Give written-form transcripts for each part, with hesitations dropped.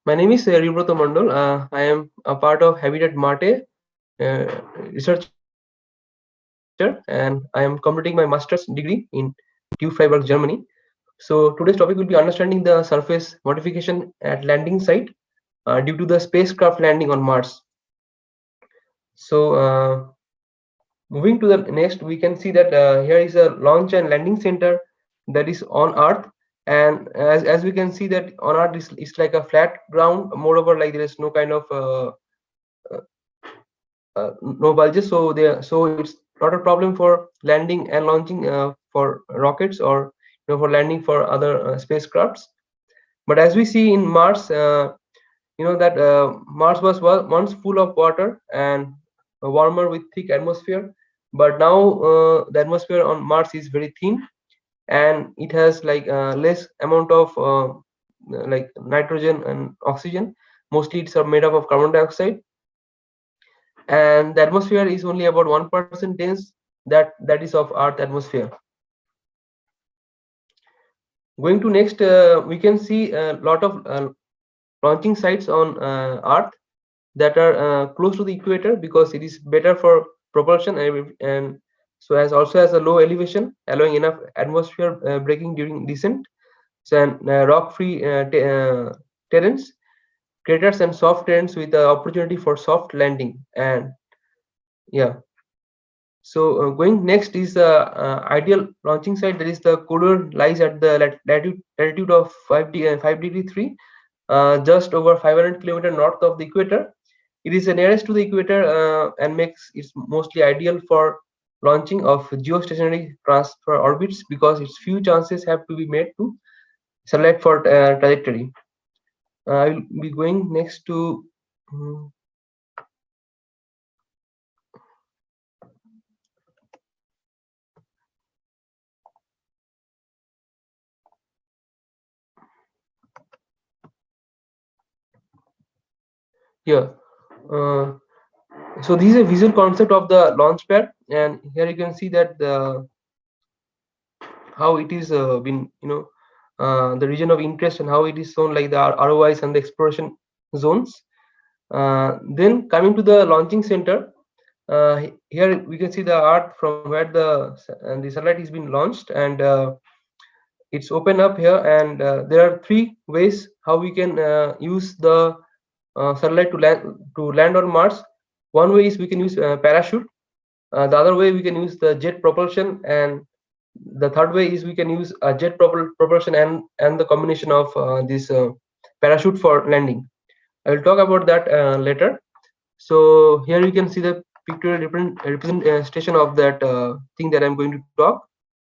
My name is Ribrata Mandal. I am a part of Habitat Mate researcher, and I am completing my master's degree in TU Freiburg, Germany. So today's topic will be understanding the surface modification at landing site due to the spacecraft landing on Mars. So moving to the next, we can see that here is a launch and landing center that is on Earth. And as we can see that on Earth is like a flat ground. Moreover, like there is no kind of uh, no bulges, so it's not a problem for landing and launching for rockets or for landing for other spacecrafts. But as we see in Mars, that Mars was once full of water and warmer with thick atmosphere, but now the atmosphere on Mars is very thin, and it has like less amount of like nitrogen and oxygen. Mostly it's made up of carbon dioxide, and the atmosphere is only about 1% dense, that is of Earth atmosphere. Going to next, we can see a lot of launching sites on Earth that are close to the equator because it is better for propulsion, and so as also has a low elevation allowing enough atmosphere braking during descent. So and rock free terrains, craters and soft terrains with the opportunity for soft landing. And yeah, so going next is the ideal launching site. That is the Kodur lies at the latitude of 5 degree 3, just over 500 kilometer north of the equator. It is the nearest to the equator and makes it mostly ideal for launching of geostationary transfer orbits because its few chances have to be made to select for trajectory. I will be going next to mm, here. Uh, so this is a visual concept of the launch pad, and here you can see that how it is been the region of interest and how it is shown like the ROIs and the exploration zones. Then coming to the launching center, here we can see the art from where the satellite is being launched, and it's open up here, and there are three ways how we can use the satellite to land on Mars. One way is we can use parachute. The other way we can use the jet propulsion, and the third way is we can use a jet propulsion and the combination of this parachute for landing. I will talk about that later. So here you can see the pictorial representation of that thing that I'm going to talk.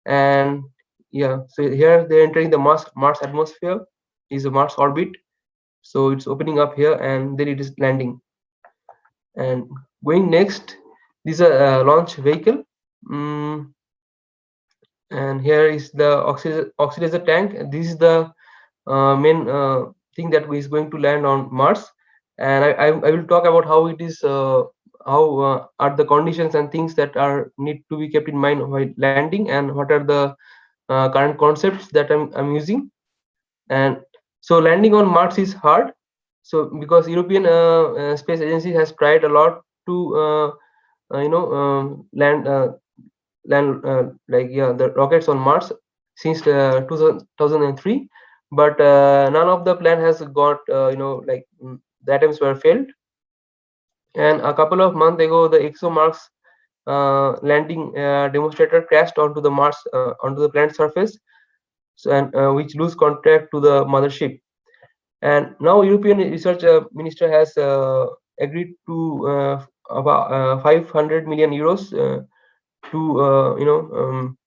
And yeah, so here they're entering the Mars atmosphere, is a Mars orbit. So it's opening up here, and then it is landing. And going next, this is a launch vehicle. Mm, and here is the oxidizer tank. This is the main thing that is going to land on Mars, and I will talk about how it is how are the conditions and things that are need to be kept in mind while landing, and what are the current concepts that I'm using. And so landing on Mars is hard, so because European Space Agency has tried a lot to land like yeah the rockets on Mars since 2003, but none of the plan has got the attempts were failed. And a couple of months ago, the ExoMars landing demonstrator crashed onto the planet's surface, so, and which lose contact to the mothership. And now European research minister has agreed to about 500 million euros to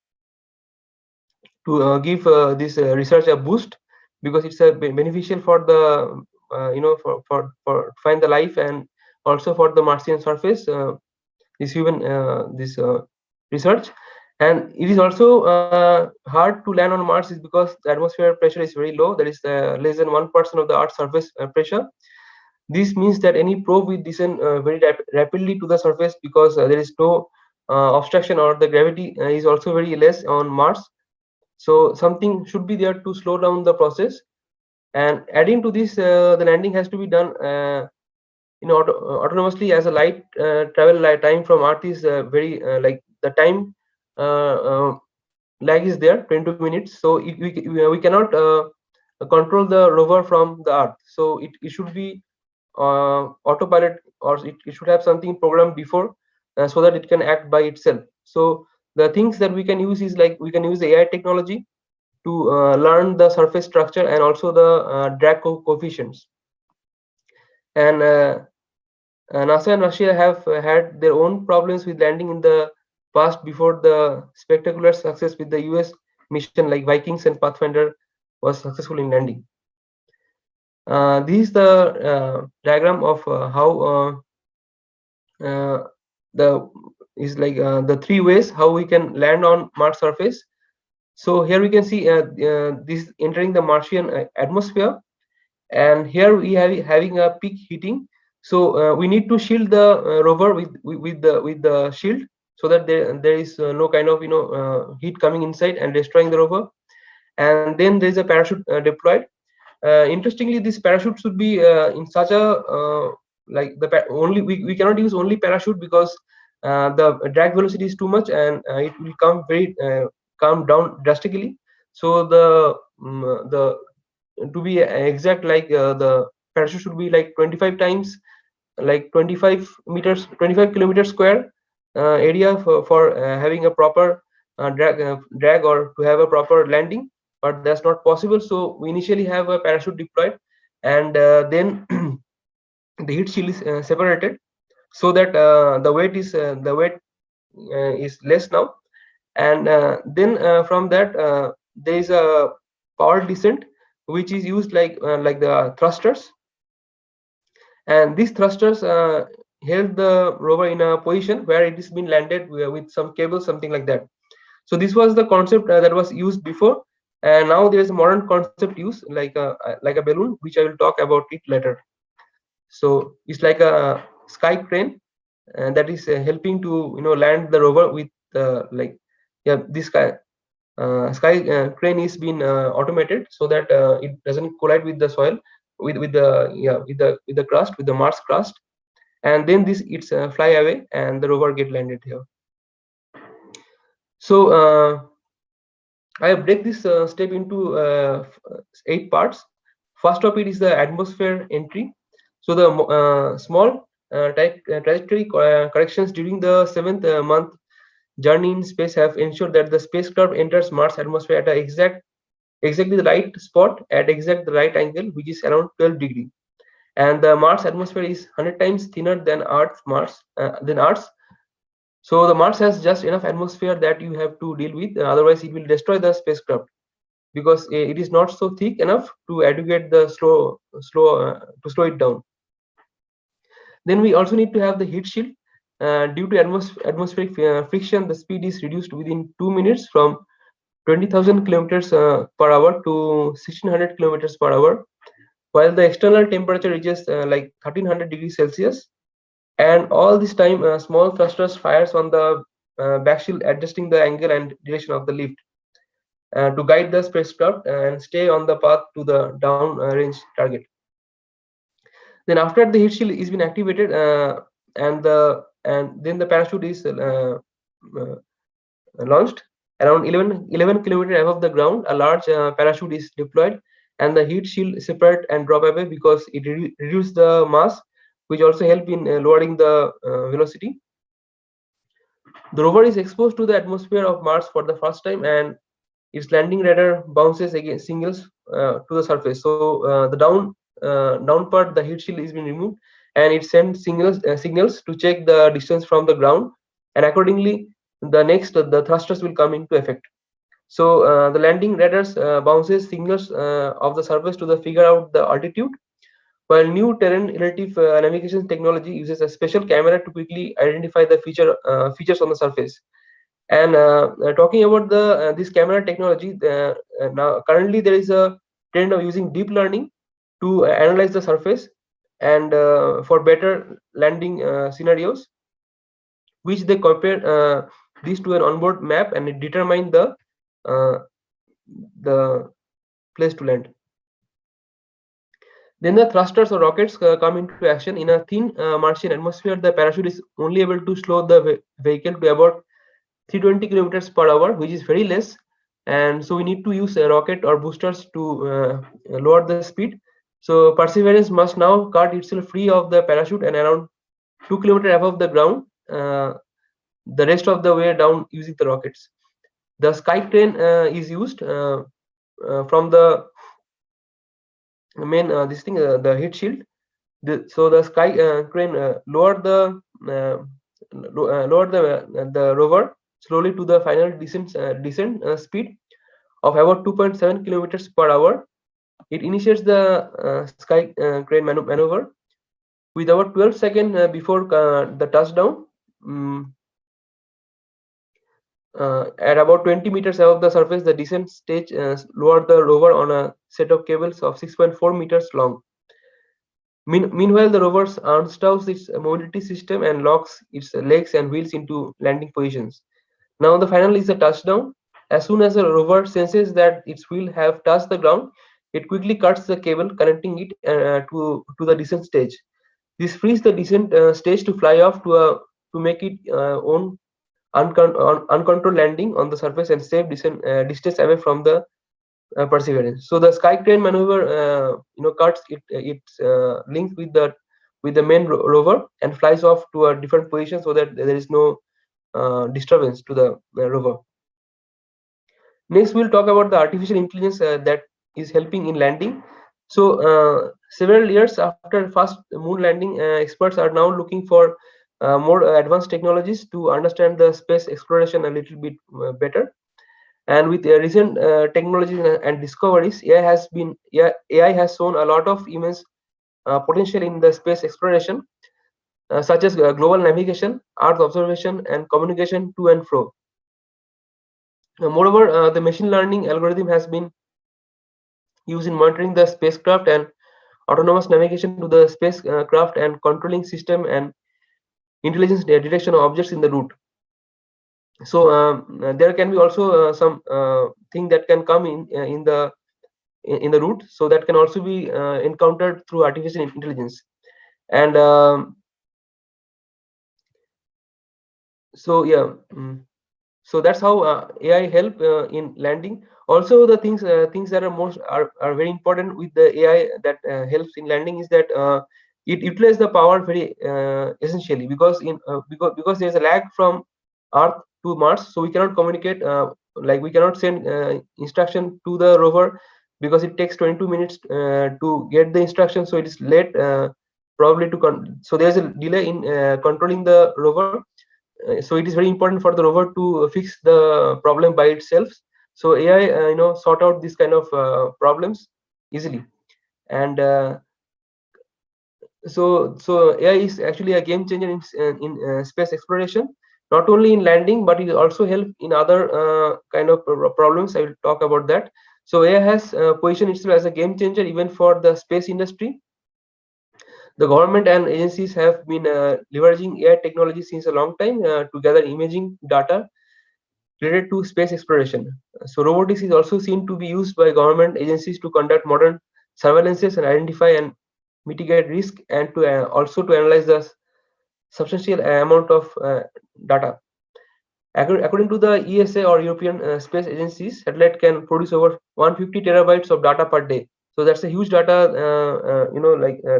give this research a boost, because it's beneficial for the for find the life, and also for the Martian surface, this human this research. And it is also hard to land on Mars is because the atmosphere pressure is very low, that is less than 1% of the Earth's surface pressure. This means that any probe will descend very rapidly to the surface, because there is no obstruction, or the gravity is also very less on Mars. So something should be there to slow down the process. And adding to this, the landing has to be done autonomously, as a light travel light time from Earth is very like the time uh, uh, lag is there 22 minutes. So we cannot control the rover from the Earth. So it should be autopilot, or it should have something programmed before, so that it can act by itself. So the things that we can use is like we can use the AI technology to learn the surface structure and also the drag coefficients. And NASA and Russia have had their own problems with landing in the past before the spectacular success with the US mission like Vikings and Pathfinder was successful in landing. This is the diagram of how the is like the three ways how we can land on Mars surface. So here we can see this entering the Martian atmosphere, and here we have having a peak heating. So we need to shield the rover with the shield, so that there is no kind of heat coming inside and destroying the rover. And then there is a parachute deployed. Interestingly, this parachute should be in such a like only we cannot use only parachute, because the drag velocity is too much, and it will come down drastically. So the to be exact, like the parachute should be like 25 times, like 25 meters, 25 kilometers square area for having a proper drag, or to have a proper landing. But that's not possible, so we initially have a parachute deployed, and then the heat shield is separated, so that the weight is less now. And then from that there is a power descent, which is used like the thrusters. And these thrusters held the rover in a position where it is been landed with some cable, something like that. So this was the concept that was used before, and now there is a modern concept used like a balloon, which I will talk about it later. So it's like a sky crane that is helping to land the rover with like yeah, this sky crane is being automated, so that it doesn't collide with the soil, with the crust, with the Mars crust. And then this it's fly away, and the rover get landed here. So I break this step into 8 parts. First of it is the atmosphere entry. So the small trajectory corrections during the seventh month journey in space have ensured that the spacecraft enters Mars atmosphere at exactly the right spot at exact the right angle, which is around 12 degree. And the Mars atmosphere is 100 times thinner than Earth's. So the Mars has just enough atmosphere that you have to deal with. Otherwise, it will destroy the spacecraft, because it is not so thick enough to adequate the slow it down. Then we also need to have the heat shield. Due to atmospheric friction, the speed is reduced within 2 minutes from 20,000 kilometers per hour to 1600 kilometers per hour, while the external temperature reaches like 1300 degrees Celsius. And all this time, small thrusters fires on the back shield, adjusting the angle and direction of the lift to guide the spacecraft and stay on the path to the down range target. Then after the heat shield is been activated, and then the parachute is uh, launched around 11 kilometers above the ground. A large parachute is deployed, and the heat shield separate and drop away, because it reduces the mass, which also help in lowering the velocity. The rover is exposed to the atmosphere of Mars for the first time, and its landing radar bounces against signals to the surface. So the down part, the heat shield is being removed, and it sends signals to check the distance from the ground, and accordingly, the thrusters will come into effect. So the landing radars bounces signals of the surface to the figure out the altitude, while new terrain relative navigation technology uses a special camera to quickly identify the features on the surface. And talking about the this camera technology, now currently there is a trend of using deep learning to analyze the surface, and for better landing scenarios, which they compare these to an onboard map, and it determine uh, the place to land. Then the thrusters or rockets come into action. In a thin Martian atmosphere, the parachute is only able to slow the vehicle to about 320 kilometers per hour, which is very less. And so we need to use a rocket or boosters to lower the speed. So Perseverance must now cut itself free of the parachute and around 2 kilometers above the ground, the rest of the way down using the rockets. The sky crane is used from the main this thing, the heat shield. So the sky crane lower the rover slowly to the final descent speed of about 2.7 kilometers per hour. It initiates the sky crane maneuver with about 12 seconds before the touchdown. Um, at about 20 meters above the surface, the descent stage lowered the rover on a set of cables of 6.4 meters long. Meanwhile, the rover unstops its mobility system and locks its legs and wheels into landing positions. Now, the final is the touchdown. As soon as the rover senses that its wheel have touched the ground, it quickly cuts the cable connecting it to the descent stage. This frees the descent stage to fly off to make it own uncontrolled landing on the surface and safe distance away from the Perseverance. So the sky crane maneuver, cuts its link with the main rover and flies off to a different position so that there is no disturbance to the rover. Next, we'll talk about the artificial intelligence that is helping in landing. So, several years after first moon landing, experts are now looking for more advanced technologies to understand the space exploration a little bit better. And with recent technologies and discoveries, AI has shown a lot of immense potential in the space exploration, such as global navigation, Earth observation, and communication to and fro. Moreover, the machine learning algorithm has been used in monitoring the spacecraft and autonomous navigation to the spacecraft and controlling system and intelligence detection of objects in the route. So there can be also some thing that can come in the route, so that can also be encountered through artificial intelligence. And so yeah. So that's how AI help in landing. Also, the things that are very important with the AI that helps in landing is that it utilizes the power very essentially, because there's a lag from Earth to Mars, so we cannot communicate, like we cannot send instruction to the rover because it takes 22 minutes to get the instruction, so it is late, probably so there's a delay in controlling the rover. So it is very important for the rover to fix the problem by itself. So AI sort out this kind of problems easily. And so AI is actually a game changer in space exploration, not only in landing, but it also help in other kind of problems. I will talk about that. So AI has positioned itself as a game changer even for the space industry. The government and agencies have been leveraging AI technology since a long time to gather imaging data related to space exploration. So robotics is also seen to be used by government agencies to conduct modern surveillances and identify and mitigate risk, and to also to analyze the substantial amount of data. According to the ESA or European Space Agencies, satellite can produce over 150 terabytes of data per day. So that's a huge data,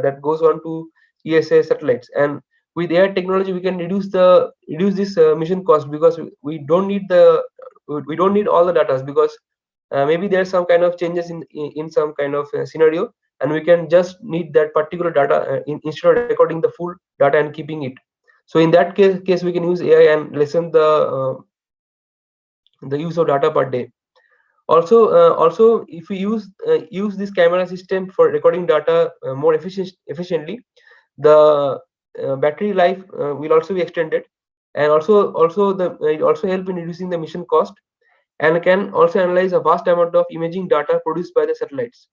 that goes on to ESA satellites. And with AI technology, we can reduce this mission cost, because we don't need all the data, because maybe there's some kind of changes in some kind of scenario, and we can just need that particular data instead of recording the full data and keeping it. So in that case we can use AI and lessen the use of data per day. Also, if we use this camera system for recording data more efficiently, the battery life will also be extended, and it also help in reducing the mission cost, and can also analyze a vast amount of imaging data produced by the satellites.